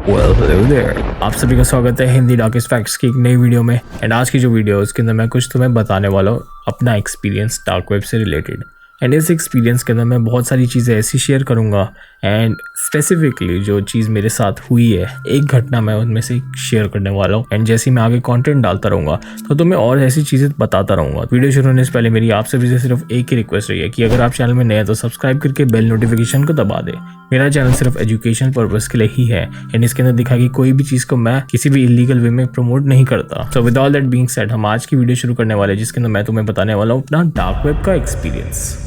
Hello there, आप सभी का स्वागत है हिंदी डार्केस्ट फैक्ट्स की एक नई वीडियो में। एंड आज की जो वीडियो है उसके अंदर मैं कुछ तुम्हें बताने वाला हूँ अपना एक्सपीरियंस डार्क वेब से रिलेटेड। एंड इस एक्सपीरियंस के अंदर मैं बहुत सारी चीज़ें ऐसी शेयर करूँगा एंड स्पेसिफिकली जो चीज़ मेरे साथ हुई है, एक घटना मैं उनमें से शेयर करने वाला हूँ। एंड जैसे मैं आगे कंटेंट डालता रहूँगा तो तुम्हें और ऐसी चीज़ें बताता रहूँगा। वीडियो शुरू होने से पहले मेरी आप सभी से सिर्फ एक ही रिक्वेस्ट रही है कि अगर आप चैनल में नए हैं तो सब्सक्राइब करके बेल नोटिफिकेशन को दबा दे। मेरा चैनल सिर्फ एजुकेशन पर्पस के लिए ही है एंड इसके अंदर दिखाई कोई भी चीज़ को मैं किसी भी इलीगल वे में प्रमोट नहीं करता। So with all that being said, हम आज की वीडियो शुरू करने वाले हैं जिसके अंदर मैं तुम्हें बताने वाला हूँ अपना डार्क वेब का एक्सपीरियंस।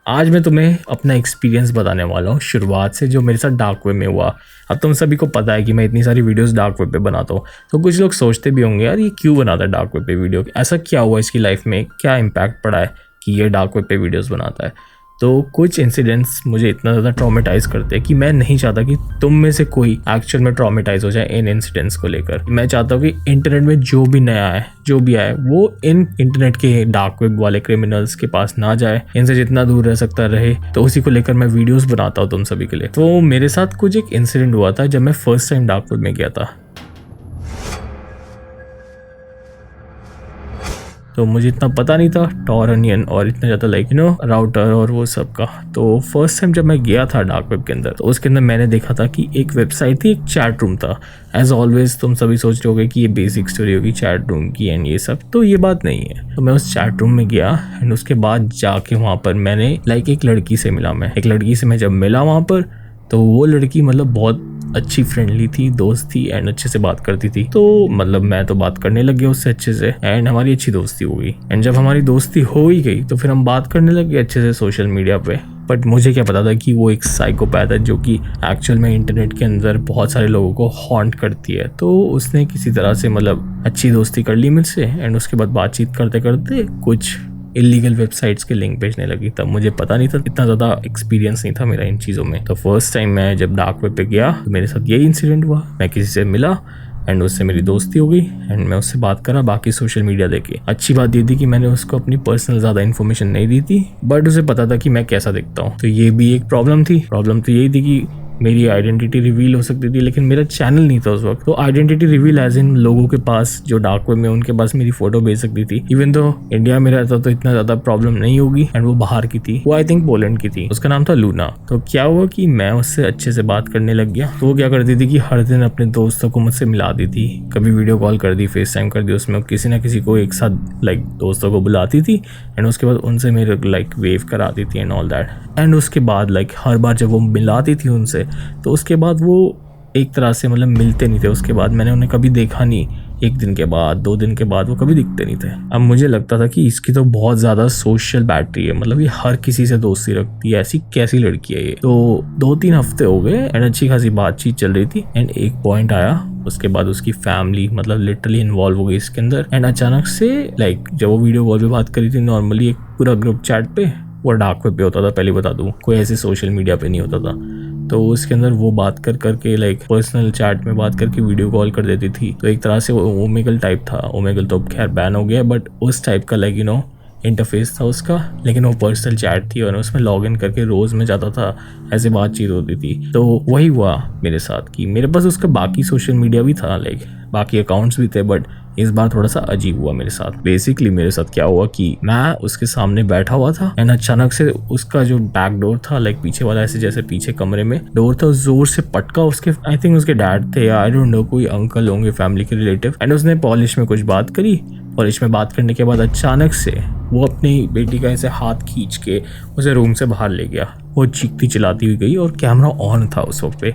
आज मैं तुम्हें अपना एक्सपीरियंस बताने वाला हूँ शुरुआत से, जो मेरे साथ डार्क वेब में हुआ। अब तुम सभी को पता है कि मैं इतनी सारी वीडियोस डार्क वेब पे बनाता हूँ, तो कुछ लोग सोचते भी होंगे यार ये क्यों बनाता है डार्क वेब पे वीडियो, ऐसा क्या हुआ इसकी लाइफ में, क्या इम्पैक्ट पड़ा है कि ये डार्क वेब पे वीडियोज़ बनाता है। तो कुछ इंसिडेंट्स मुझे इतना ज़्यादा ट्रॉमेटाइज़ करते हैं कि मैं नहीं चाहता कि तुम में से कोई एक्चुअल में ट्रॉमेटाइज हो जाए इन इंसिडेंट्स को लेकर। मैं चाहता हूँ कि इंटरनेट में जो भी नया है, जो भी आए, वो इन इंटरनेट के डार्क वेब वाले क्रिमिनल्स के पास ना जाए, इनसे जितना दूर रह सकता रहे। तो उसी को लेकर मैं वीडियोस बनाता हूँ तुम सभी के लिए। तो मेरे साथ कुछ एक इंसिडेंट हुआ था जब मैं फर्स्ट टाइम डार्क वेब में गया था। तो मुझे इतना पता नहीं था टॉर अनियन और इतना ज़्यादा राउटर और वो सब का। तो फर्स्ट टाइम जब मैं गया था डार्क वेब के अंदर, तो उसके अंदर मैंने देखा था कि एक वेबसाइट थी, एक चैट रूम था। एज ऑलवेज तुम सभी सोच रहे होगे कि ये बेसिक स्टोरी होगी चैट रूम की एंड ये सब, तो ये बात नहीं है। तो मैं उस चैट रूम में गया एंड उसके बाद जाके वहाँ पर मैंने एक लड़की से मिला। मैं एक लड़की से मैं जब मिला वहाँ पर, तो वो लड़की बहुत अच्छी फ्रेंडली थी, दोस्त थी एंड अच्छे से बात करती थी। तो मैं तो बात करने लग गया उससे अच्छे से एंड हमारी अच्छी दोस्ती हो गई। एंड जब हमारी दोस्ती हो ही गई तो फिर हम बात करने लग गए अच्छे से सोशल मीडिया पे। बट मुझे क्या पता था कि वो एक साइकोपैथ है जो कि एक्चुअल में इंटरनेट के अंदर बहुत सारे लोगों को हॉन्ट करती है। तो उसने किसी तरह से अच्छी दोस्ती कर ली मुझसे एंड उसके बाद बातचीत करते करते कुछ इलीगल वेबसाइट्स के लिंक भेजने लगी। तब मुझे पता नहीं था, इतना ज़्यादा एक्सपीरियंस नहीं था मेरा इन चीज़ों में। तो फर्स्ट टाइम मैं जब डार्क वेब पे गया तो मेरे साथ यही इंसिडेंट हुआ। मैं किसी से मिला एंड उससे मेरी दोस्ती हो गई एंड मैं उससे बात करा बाकी सोशल मीडिया देके। अच्छी बात ये थी कि मैंने उसको अपनी पर्सनल ज़्यादा इन्फॉर्मेशन नहीं दी थी, बट उसे पता था कि मैं कैसा दिखता हूँ। तो ये भी एक प्रॉब्लम थी। प्रॉब्लम तो यही थी कि मेरी आइडेंटिटी रिवील हो सकती थी, लेकिन मेरा चैनल नहीं था उस वक्त। तो आइडेंटिटी रिवील एज इन लोगों के पास जो डार्क वेब में, उनके पास मेरी फोटो भेज सकती थी। इवन तो इंडिया में रहता तो इतना ज्यादा प्रॉब्लम नहीं होगी। एंड वो बाहर की थी, वो आई थिंक पोलैंड की थी, उसका नाम था लूना। तो क्या हुआ कि मैं उससे अच्छे से बात करने लग गया। तो वो क्या करती थी कि हर दिन अपने दोस्तों को मुझसे मिला दी थी, कभी वीडियो कॉल कर दी, फेस टाइम कर दी, उसमें किसी ना किसी को एक साथ दोस्तों को बुलाती थी एंड उसके बाद उनसे मेरे वेव कराती थी एंड ऑल दैट। एंड उसके बाद हर बार जब वो मिलाती थी उनसे, तो उसके बाद वो एक तरह से मिलते नहीं थे। उसके बाद मैंने उन्हें कभी देखा नहीं। एक दिन के बाद, 2 दिन के बाद वो कभी दिखते नहीं थे। अब मुझे लगता था कि इसकी तो बहुत ज़्यादा सोशल बैटरी है, ये हर किसी से दोस्ती रखती है, ऐसी कैसी लड़की है ये। तो 2-3 हफ्ते हो गए एंड अच्छी खासी बातचीत चल रही थी एंड एक पॉइंट आया, उसके बाद उसकी फैमिली लिटरली इन्वॉल्व हो गई इसके अंदर। एंड अचानक से जब वो वीडियो कॉल पे बात करी थी नॉर्मली एक पूरा ग्रुप चैट पे, वो डार्क वेब पे होता था, पहले बता दूँ, कोई ऐसे सोशल मीडिया पे नहीं होता था। तो उसके अंदर वो बात करके पर्सनल चैट में बात करके वीडियो कॉल कर देती थी। तो एक तरह से वो ओमेगल टाइप था। ओमेगल तो खैर बैन हो गया, बट उस टाइप का इंटरफेस था उसका। लेकिन वो पर्सनल चैट थी और उसमें लॉग इन करके रोज में जाता था, ऐसे बातचीत होती थी। तो वही हुआ मेरे साथ कि मेरे पास उसका बाकी सोशल मीडिया भी था, बाकी अकाउंट्स भी थे, बट इस बार थोड़ा सा अजीब हुआ मेरे साथ। बेसिकली मेरे साथ क्या हुआ कि मैं उसके सामने बैठा हुआ था एंड अचानक से उसका जो बैक डोर था, पीछे वाला, ऐसे जैसे पीछे कमरे में डोर था, जोर से पटका। उसके आई थिंक उसके डैड थे या आई डोंट नो, कोई अंकल होंगे फैमिली के रिलेटिव। एंड उसने पॉलिश में कुछ बात करी। पॉलिश में बात करने के बाद अचानक से वो अपनी बेटी का ऐसे हाथ खींच के उसे रूम से बाहर ले गया। वो चीखती चिल्लाती हुई गई और कैमरा ऑन था उस वक्त पे।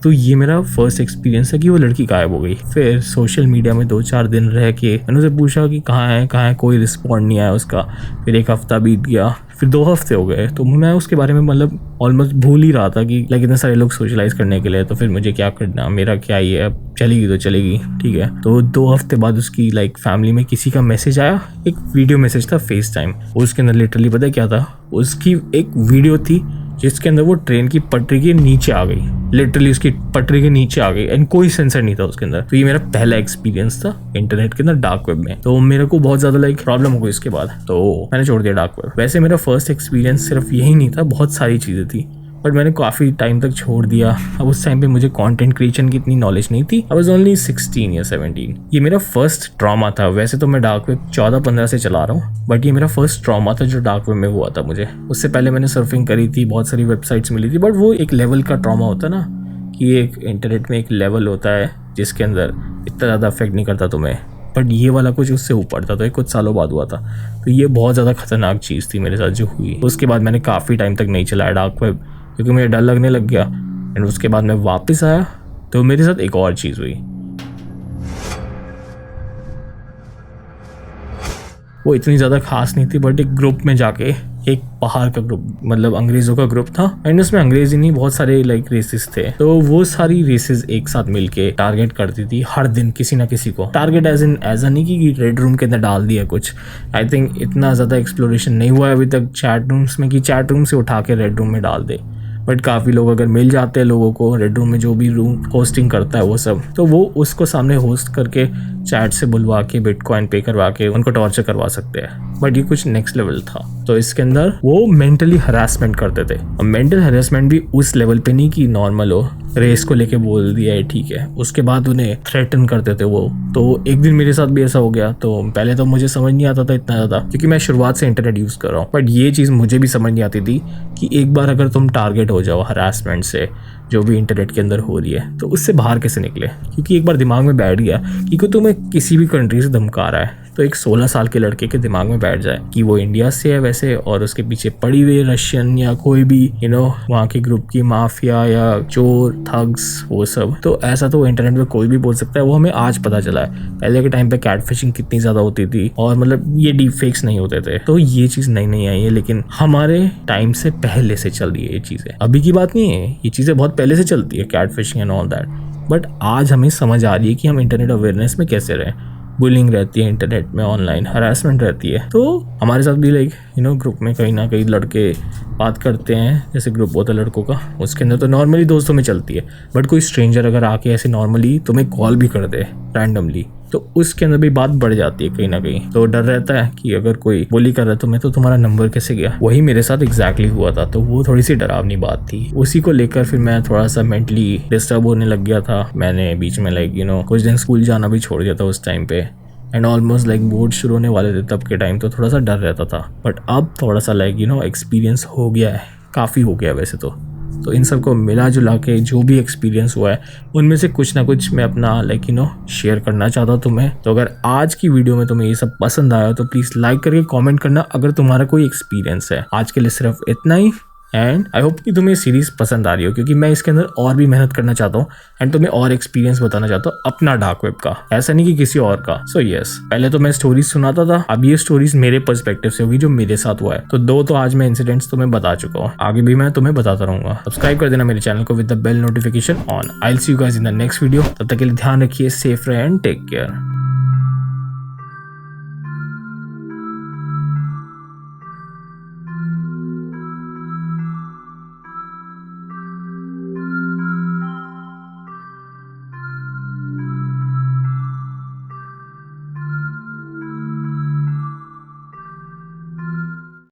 तो ये मेरा फर्स्ट एक्सपीरियंस है कि वो लड़की गायब हो गई। फिर सोशल मीडिया में 2-4 दिन रह के मैंने उसे पूछा कि कहाँ है, कोई रिस्पॉन्ड नहीं आया उसका। फिर 1 हफ्ता बीत गया, फिर 2 हफ्ते हो गए। तो मैं उसके बारे में ऑलमोस्ट भूल ही रहा था कि इतने सारे लोग सोशलाइज करने के लिए, तो फिर मुझे क्या करना, मेरा क्या ही है, अब चलेगी तो चलेगी, ठीक है। तो 2 हफ्ते बाद उसकी फैमिली में किसी का मैसेज आया, एक वीडियो मैसेज था फेस टाइम। उसके अंदर लिटरली पता है क्या था, उसकी एक वीडियो थी जिसके अंदर वो ट्रेन की पटरी के नीचे आ गई, लिटरली उसकी पटरी के नीचे आ गई एंड कोई सेंसर नहीं था उसके अंदर। तो ये मेरा पहला एक्सपीरियंस था इंटरनेट के अंदर डार्क वेब में। तो मेरे को बहुत ज्यादा प्रॉब्लम हो गई इसके बाद, तो मैंने छोड़ दिया डार्क वेब। वैसे मेरा फर्स्ट एक्सपीरियंस सिर्फ यही नहीं था, बहुत सारी चीजें थी, बट मैंने काफ़ी टाइम तक छोड़ दिया। अब उस टाइम पे मुझे कंटेंट क्रिएशन की इतनी नॉलेज नहीं थी। आई वाज ओनली 16 या 17। ये मेरा फर्स्ट ट्रॉमा था। वैसे तो मैं डार्क वेब 14-15 से चला रहा हूँ, बट ये मेरा फर्स्ट ट्रॉमा था जो डार्क वेब में हुआ था मुझे। उससे पहले मैंने सर्फिंग करी थी, बहुत सारी वेबसाइट्स मिली थी, बट वो एक लेवल का ट्रॉमा होता है ना, कि एक इंटरनेट में एक लेवल होता है जिसके अंदर इतना ज़्यादा अफेक्ट नहीं करता तुम्हें, बट ये वाला कुछ उससे ऊपर था। तो ये कुछ सालों बाद हुआ था। तो ये बहुत ज़्यादा खतरनाक चीज़ थी मेरे साथ जो हुई। उसके बाद मैंने काफ़ी टाइम तक नहीं चलाया डार्क वेब, क्योंकि मुझे डर लगने लग गया। एंड उसके बाद मैं वापस आया तो मेरे साथ एक और चीज़ हुई। वो इतनी ज़्यादा खास नहीं थी, बट एक ग्रुप में जाके, एक पहाड़ का ग्रुप, मतलब अंग्रेज़ों का ग्रुप था, एंड उसमें अंग्रेज़ी नहीं बहुत सारे रेसेस थे। तो वो सारी रेसेस एक साथ मिलके टारगेट करती थी हर दिन किसी ना किसी को। टारगेट ऐसा नहीं कि रेड रूम के अंदर डाल दिया कुछ। आई थिंक इतना ज़्यादा एक्सप्लोरेशन नहीं हुआ है अभी तक चैट रूम्स में कि चैट रूम से उठा के रेड रूम में डाल दे, बट काफ़ी लोग अगर मिल जाते हैं लोगों को रेड रूम में, जो भी रूम होस्टिंग करता है वो सब, तो वो उसको सामने होस्ट करके चैट से बुलवा के बिटकॉइन पे करवा के उनको टॉर्चर करवा सकते हैं। बट ये कुछ नेक्स्ट लेवल था। तो इसके अंदर वो मेंटली हरासमेंट करते थे। और मेंटल हरासमेंट भी उस लेवल पे नहीं कि नॉर्मल हो, रेस को लेके बोल दिया है ठीक है, उसके बाद उन्हें थ्रेटन करते थे वो। तो एक दिन मेरे साथ भी ऐसा हो गया। तो पहले तो मुझे समझ नहीं आता था इतना ज़्यादा, क्योंकि मैं शुरुआत से इंटरनेट यूज़ कर रहा हूँ, बट ये चीज़ मुझे भी समझ नहीं आती थी कि एक बार अगर तुम टारगेट हो जाओ हरासमेंट से, जो भी इंटरनेट के अंदर हो रही है, तो उससे बाहर कैसे निकले। क्योंकि एक बार दिमाग में बैठ गया कि तुम्हें किसी भी कंट्री से धमका रहा है, तो एक 16 साल के लड़के के दिमाग में बैठ जाए कि वो इंडिया से है वैसे, और उसके पीछे पड़ी हुई रशियन या कोई भी वहाँ के ग्रुप की माफिया या चोर थग्स वो सब, तो ऐसा तो इंटरनेट में कोई भी बोल सकता है। वो हमें आज पता चला है। पहले के टाइम पे कैटफिशिंग कितनी ज़्यादा होती थी, और ये डीप फेक्स नहीं होते थे। तो ये चीज़ नई आई है, लेकिन हमारे टाइम से पहले से चल रही है ये चीज़ें। अभी की बात नहीं है, ये चीज़ें बहुत पहले से चलती है, catfishing and all that. But आज हमें समझ आ रही है कि हम इंटरनेट अवेयरनेस में कैसे रहें। बुलिंग रहती है इंटरनेट में, ऑनलाइन हरासमेंट रहती है। तो हमारे साथ भी ग्रुप में कहीं ना कहीं लड़के बात करते हैं, जैसे ग्रुप होता है लड़कों का, उसके अंदर तो नॉर्मली दोस्तों में चलती है। बट कोई स्ट्रेंजर अगर आके ऐसे नॉर्मली तुम्हें कॉल भी कर दे रैंडमली, तो उसके अंदर भी बात बढ़ जाती है कहीं ना कहीं। तो डर रहता है कि अगर कोई बोली कर रहा है तुम्हें, तो तुम्हारा नंबर कैसे गया। वही मेरे साथ एग्जैक्टली हुआ था। तो वो थोड़ी सी डरावनी बात थी। उसी को लेकर फिर मैं थोड़ा सा मेंटली डिस्टर्ब होने लग गया था। मैंने बीच में कुछ दिन स्कूल जाना भी छोड़ दिया था उस टाइम पे। एंड ऑलमोस्ट बोर्ड शुरू होने वाले थे तब के टाइम, तो थोड़ा सा डर रहता था। बट अब थोड़ा सा एक्सपीरियंस हो गया है, काफ़ी हो गया वैसे तो इन सबको मिला जुला के जो भी एक्सपीरियंस हुआ है, उनमें से कुछ ना कुछ मैं अपना शेयर करना चाहता हूँ तुम्हें। तो अगर आज की वीडियो में तुम्हें ये सब पसंद आया तो प्लीज़ लाइक करके कमेंट करना अगर तुम्हारा कोई एक्सपीरियंस है। आज के लिए सिर्फ इतना ही। एंड आई होप कि तुम्हें सीरीज पसंद आ रही हो, क्योंकि मैं इसके अंदर और भी मेहनत करना चाहता हूँ एंड तुम्हें और एक्सपीरियंस बताना चाहता हूँ अपना डार्क वेब का, ऐसा नहीं कि किसी और का। सो यस, पहले तो मैं स्टोरीज सुनाता था, अब ये स्टोरीज मेरे पर्सपेक्टिव से होगी जो मेरे साथ हुआ है। तो दो तो आज मैं इंसिडेंट्स तुम्हें बता चुका हूँ, आगे भी मैं तुम्हें बताता रहूंगा। सब्सक्राइब कर देना मेरे चैनल को with the bell notification on. I will see you guys in the next video. तब तक के लिए ध्यान रखिए, सेफ रहे एंड टेक केयर।